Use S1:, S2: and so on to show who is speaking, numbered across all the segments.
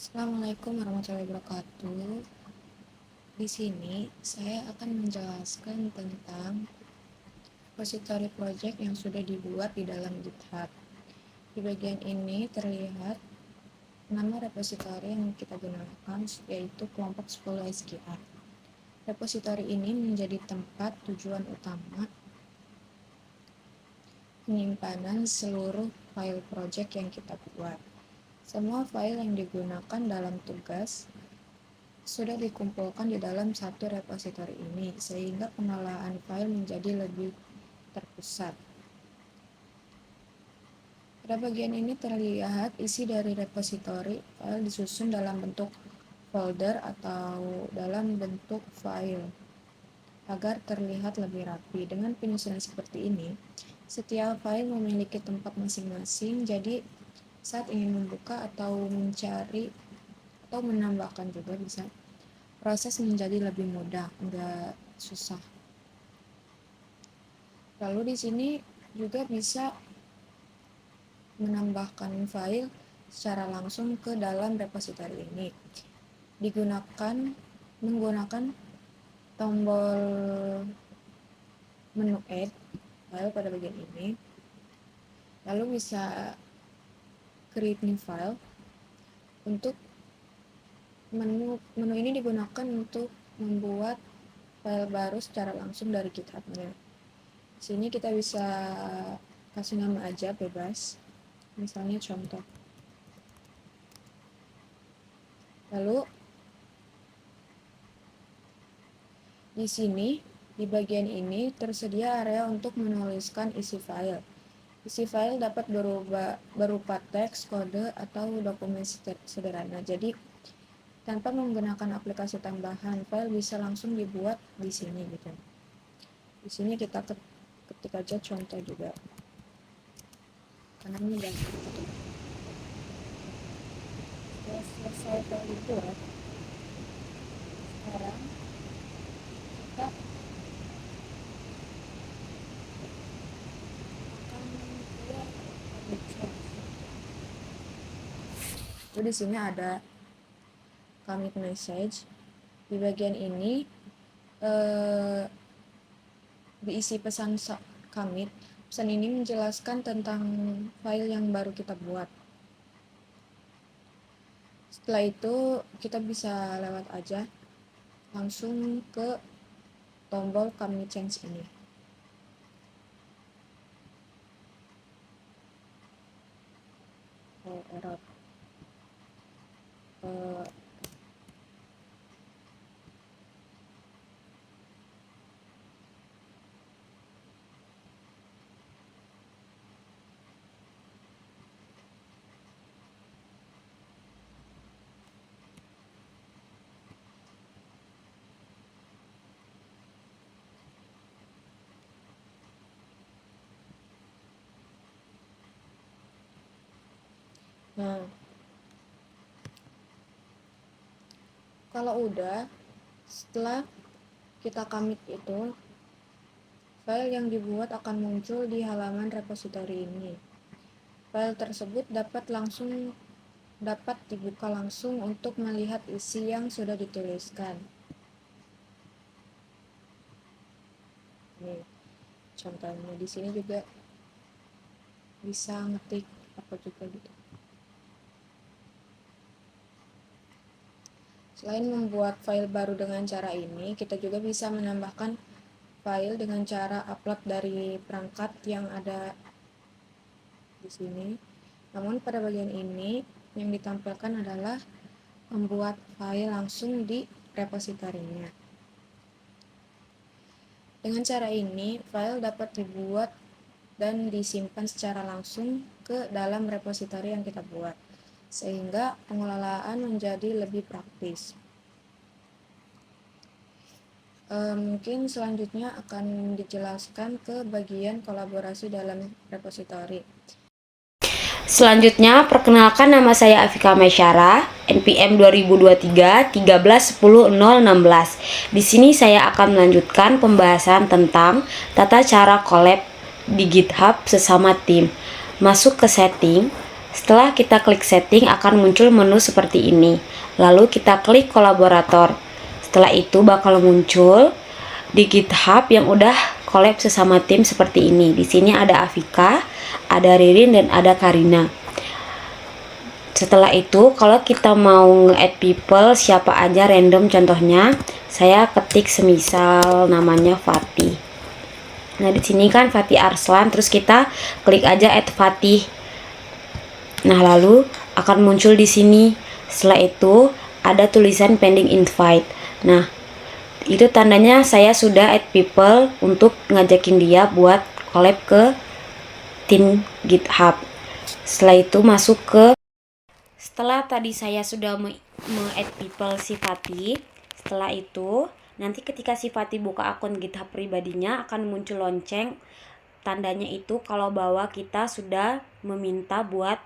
S1: Assalamualaikum warahmatullahi wabarakatuh. Di sini saya akan menjelaskan tentang repository project yang sudah dibuat di dalam GitHub. Di bagian ini terlihat nama repository yang kita gunakan, yaitu kelompok 10 SGA. Repository ini menjadi tempat tujuan utama penyimpanan seluruh file project yang kita buat. Semua file yang digunakan dalam tugas sudah dikumpulkan di dalam satu repository ini, sehingga pengelolaan file menjadi lebih terpusat. Pada bagian ini terlihat isi dari repository file disusun dalam bentuk folder atau dalam bentuk file agar terlihat lebih rapi. Dengan penyusunan seperti ini, setiap file memiliki tempat masing-masing, jadi saat ingin membuka atau mencari atau menambahkan juga bisa, proses menjadi lebih mudah, enggak susah. Lalu di sini juga bisa menambahkan file secara langsung ke dalam repository ini. Menggunakan tombol menu add file pada bagian ini. Lalu bisa create new file. Untuk menu ini digunakan untuk membuat file baru secara langsung dari GitHub-nya. Di sini kita bisa kasih nama aja bebas, misalnya contoh. Lalu di sini di bagian ini tersedia area untuk menuliskan isi file. Isi file dapat berupa teks, kode, atau dokumen sederhana. Jadi tanpa menggunakan aplikasi tambahan, file bisa langsung dibuat di sini gitu. Di sini kita ketik aja contoh juga, karena mudah. Setelah selesai file dibuat, sekarang kita di sini ada commit message. Di bagian ini diisi pesan commit. Pesan ini menjelaskan tentang file yang baru kita buat. Setelah itu kita bisa lewat aja langsung ke tombol commit change ini. Error. Nah, kalau udah, setelah kita commit itu, file yang dibuat akan muncul di halaman repository ini. File tersebut dapat dibuka langsung untuk melihat isi yang sudah dituliskan. Nih, contohnya di sini juga bisa ngetik apa juga gitu. Selain membuat file baru dengan cara ini, kita juga bisa menambahkan file dengan cara upload dari perangkat yang ada di sini. Namun pada bagian ini yang ditampilkan adalah membuat file langsung di repositorinya. Dengan cara ini, file dapat dibuat dan disimpan secara langsung ke dalam repositori yang kita buat, sehingga pengelolaan menjadi lebih praktis. Mungkin selanjutnya akan dijelaskan ke bagian kolaborasi dalam repositori.
S2: Selanjutnya, perkenalkan nama saya Afika Mesyara, NPM 2023 131016. Di sini saya akan melanjutkan pembahasan tentang tata cara collab di GitHub sesama tim. Masuk ke setting, Setelah kita klik setting, akan muncul menu seperti ini. Lalu kita klik kolaborator. Setelah itu bakal muncul di GitHub yang udah collab sesama tim seperti ini. Di sini ada Afika, ada Ririn, dan ada Karina. Setelah itu, kalau kita mau nge-add people siapa aja random, contohnya saya ketik semisal namanya Fatih. Nah, di sini kan Fatih Arslan, terus kita klik aja add Fatih. Nah, lalu akan muncul di sini. Setelah itu ada tulisan pending invite. Nah, itu tandanya saya sudah add people untuk ngajakin dia buat collab ke tim GitHub. Setelah itu masuk ke setelah tadi saya sudah me-add people si Fatih, setelah itu nanti ketika si Fatih buka akun GitHub pribadinya akan muncul lonceng, tandanya itu kalau bahwa kita sudah meminta buat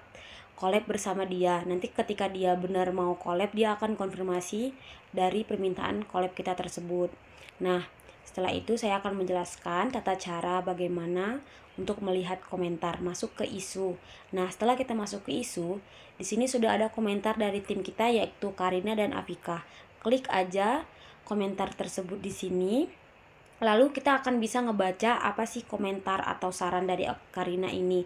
S2: collab bersama dia. Nanti ketika dia benar mau collab, dia akan konfirmasi dari permintaan collab kita tersebut. Nah, setelah itu saya akan menjelaskan tata cara bagaimana untuk melihat komentar, masuk ke isu. Nah, setelah kita masuk ke isu, di sini sudah ada komentar dari tim kita yaitu Karina dan Afika. Klik aja komentar tersebut di sini. Lalu kita akan bisa ngebaca apa sih komentar atau saran dari Karina ini.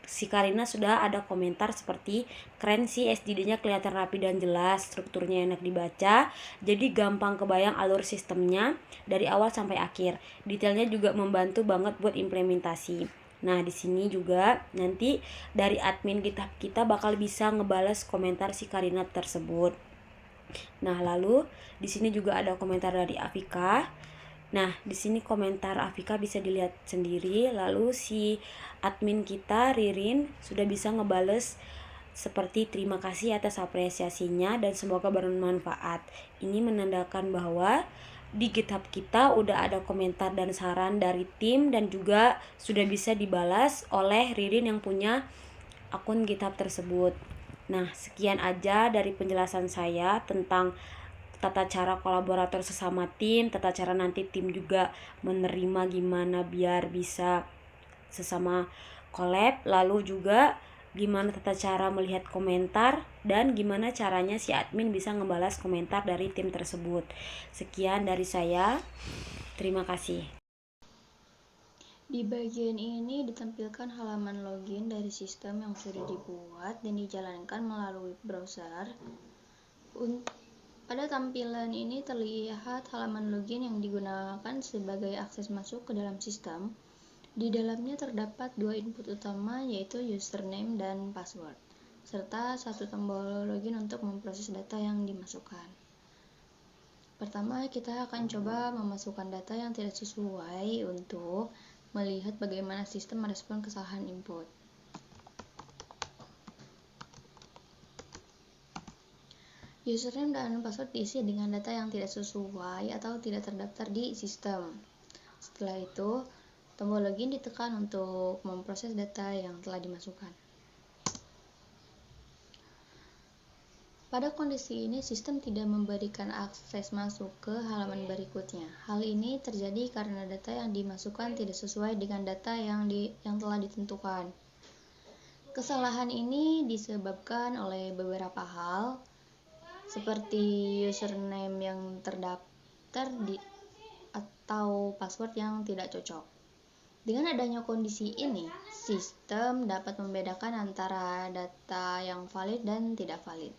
S2: Si Karina sudah ada komentar seperti keren sih, SDD-nya kelihatan rapi dan jelas, strukturnya enak dibaca, jadi gampang kebayang alur sistemnya dari awal sampai akhir. Detailnya juga membantu banget buat implementasi. Nah, di sini juga nanti dari admin kita bakal bisa ngebales komentar si Karina tersebut. Nah, lalu di sini juga ada komentar dari Afika. Nah, di sini komentar Afika bisa dilihat sendiri. Lalu si admin kita Ririn sudah bisa ngebales seperti terima kasih atas apresiasinya dan semoga bermanfaat. Ini menandakan bahwa di GitHub kita udah ada komentar dan saran dari tim dan juga sudah bisa dibalas oleh Ririn yang punya akun GitHub tersebut. Nah, sekian aja dari penjelasan saya tentang tata cara kolaborator sesama tim, tata cara nanti tim juga menerima gimana biar bisa sesama collab, lalu juga gimana tata cara melihat komentar dan gimana caranya si admin bisa ngebalas komentar dari tim tersebut. Sekian dari saya. Terima kasih.
S1: Di bagian ini ditampilkan halaman login dari sistem yang sudah dibuat dan dijalankan melalui browser. Pada tampilan ini terlihat halaman login yang digunakan sebagai akses masuk ke dalam sistem. Di dalamnya terdapat dua input utama yaitu username dan password, serta satu tombol login untuk memproses data yang dimasukkan. Pertama, kita akan coba memasukkan data yang tidak sesuai untuk melihat bagaimana sistem merespon kesalahan input. Username dan password diisi dengan data yang tidak sesuai atau tidak terdaftar di sistem. Setelah itu, tombol login ditekan untuk memproses data yang telah dimasukkan. Pada kondisi ini, sistem tidak memberikan akses masuk ke halaman berikutnya. Hal ini terjadi karena data yang dimasukkan tidak sesuai dengan data yang telah ditentukan. Kesalahan ini disebabkan oleh beberapa hal, seperti username yang terdaftar atau password yang tidak cocok. Dengan adanya kondisi ini, sistem dapat membedakan antara data yang valid dan tidak valid.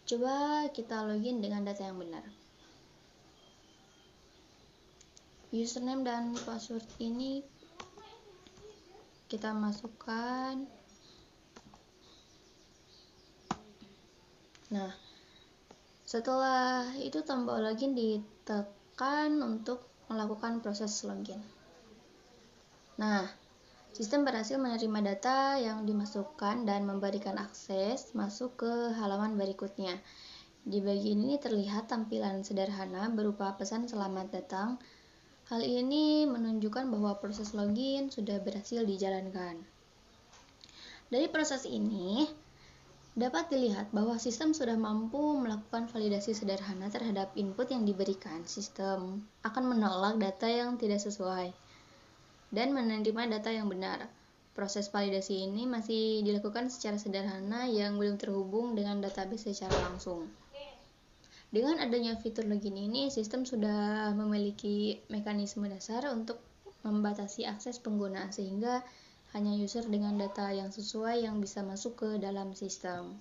S1: Coba kita login dengan data yang benar. Username dan password ini kita masukkan. Nah, setelah itu tombol login ditekan untuk melakukan proses login. Nah, sistem berhasil menerima data yang dimasukkan dan memberikan akses masuk ke halaman berikutnya. Di bagian ini terlihat tampilan sederhana berupa pesan selamat datang. Hal ini menunjukkan bahwa proses login sudah berhasil dijalankan. Dari proses ini, dapat dilihat bahwa sistem sudah mampu melakukan validasi sederhana terhadap input yang diberikan. Sistem akan menolak data yang tidak sesuai dan menerima data yang benar.
S3: Proses validasi ini masih dilakukan secara sederhana yang belum terhubung dengan database secara langsung. Dengan adanya fitur login ini, sistem sudah memiliki mekanisme dasar untuk membatasi akses pengguna sehingga hanya user dengan data yang sesuai yang bisa masuk ke dalam sistem.